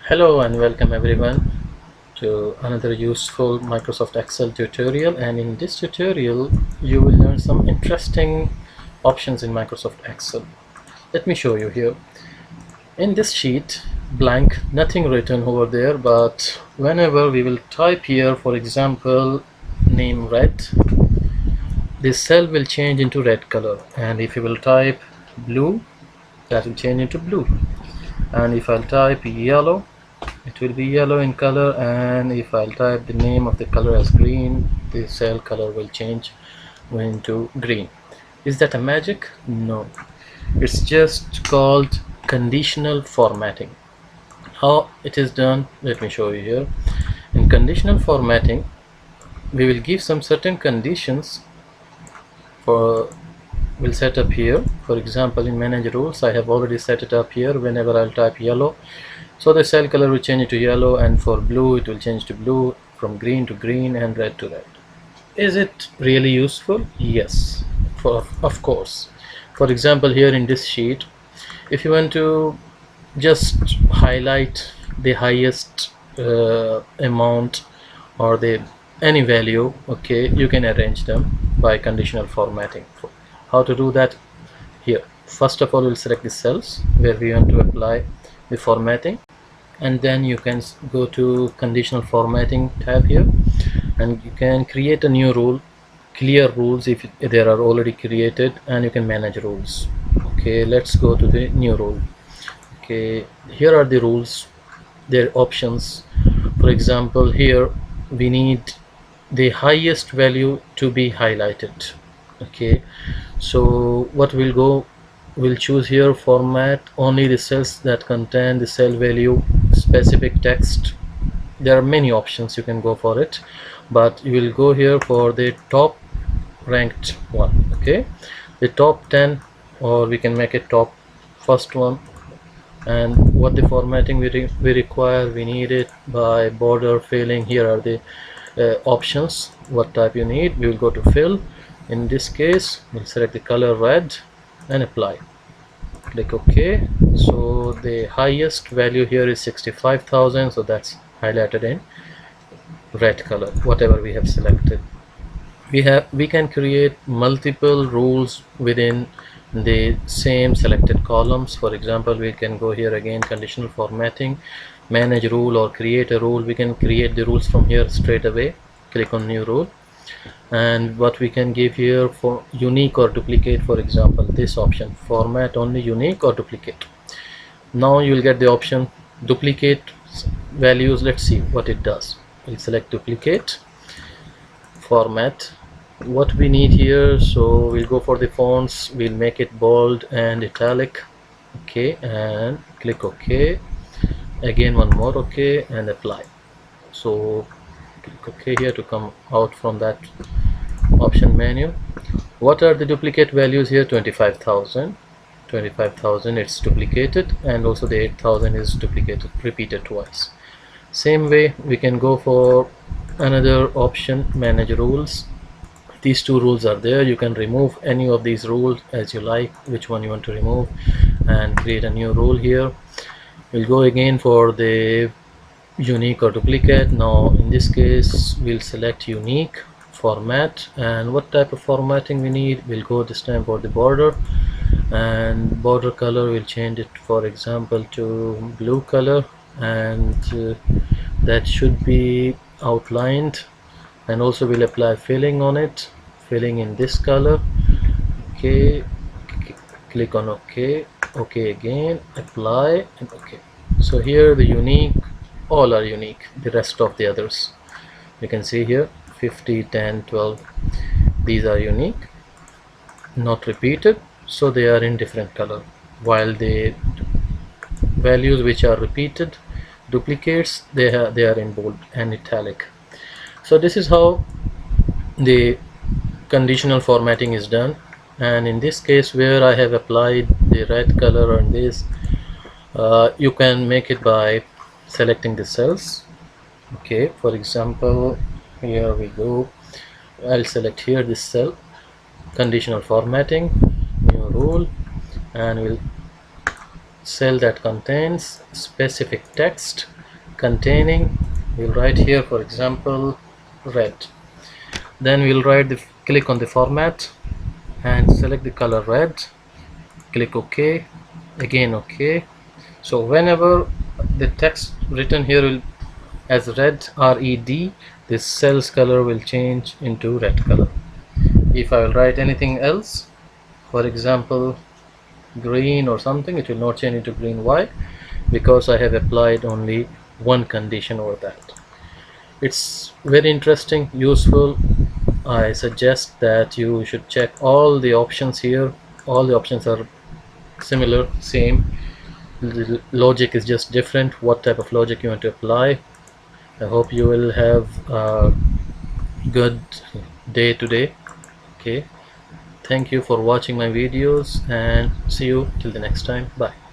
Hello and welcome everyone to another useful Microsoft Excel tutorial, and in this tutorial you will learn some interesting options in Microsoft Excel. Let me show you here. In this sheet, blank, nothing written over there, but whenever we will type here, for example, name red, this cell will change into red color, and if you will type blue, that will change into blue, and if I'll type yellow, it will be yellow in color, and if I'll type the name of the color as green, the cell color will change into green. Is that a magic? No, it's just called conditional formatting. How it is done, let me show you here. In conditional formatting, we will give some certain conditions for we'll set up here. For example, in manage rules, I have already set it up here. Whenever I'll type yellow, so the cell color will change to yellow, and for blue it will change to blue, from green to green, and red to red. Is it really useful? Yes, of course. For example, here in this sheet, if you want to just highlight the highest amount or the any value, okay, you can arrange them by conditional formatting. How to do that? Here, first of all, we'll select the cells where we want to apply the formatting, and then you can go to conditional formatting tab here, and you can create a new rule, clear rules if there are already created, and you can manage rules. Okay, let's go to the new rule. Okay, here are the rules, their options. For example, here we need the highest value to be highlighted. Okay, so what we'll choose here, format only the cells that contain the cell value specific text. There are many options, you can go for it, but you will go here for the top ranked one. Okay, the top 10, or we can make it top first one. And what the formatting we require, we need it by border, filling. Here are the options, what type you need. We will go to fill. In this case, we'll select the color red and apply. Click OK. So the highest value here is 65,000, so that's highlighted in red color, whatever we have selected. We can create multiple rules within the same selected columns. For example, we can go here again, conditional formatting, manage rule or create a rule. We can create the rules from here straight away. Click on new rule, and what we can give here for unique or duplicate, for example, this option, format only unique or duplicate. Now you will get the option duplicate values. Let's see what it does. We'll select duplicate, format, what we need here. So we'll go for the fonts, we'll make it bold and italic. Okay, and click OK. Again one more OK, and apply. So click OK here to come out from that option menu. What are the duplicate values here? 25,000, it's duplicated, and also the 8,000 is duplicated, repeated twice. Same way we can go for another option, manage rules. These two rules are there. You can remove any of these rules as you like, which one you want to remove, and create a new rule here. We'll go again for the unique or duplicate. Now in this case we'll select unique, format, and what type of formatting we need, we'll go this time for the border, and border color we'll change it, for example, to blue color, and that should be outlined, and also we'll apply filling on it, filling in this color. Okay, click on OK, OK again, apply, and OK. So here the unique, all are unique, the rest of the others you can see here, 50, 10, 12, these are unique, not repeated, so they are in different color, while the values which are repeated, duplicates, they are in bold and italic. So this is how the conditional formatting is done. And in this case, where I have applied the red color on this, you can make it by selecting the cells. Okay, for example, here we go, I'll select here this cell, conditional formatting, new rule, and we'll cell that contains specific text, containing, we'll write here for example red. Then we'll click on the format and select the color red, click OK, again OK. So whenever the text written here will as red, red, this cell's color will change into red color. If I will write anything else, for example green or something, it will not change into green. Why? Because I have applied only one condition over that. It's very interesting, useful. I suggest that you should check all the options here. All the options are similar, same. The logic is just different, what type of logic you want to apply. I hope you will have a good day today. Okay, thank you for watching my videos and see you till the next time. Bye.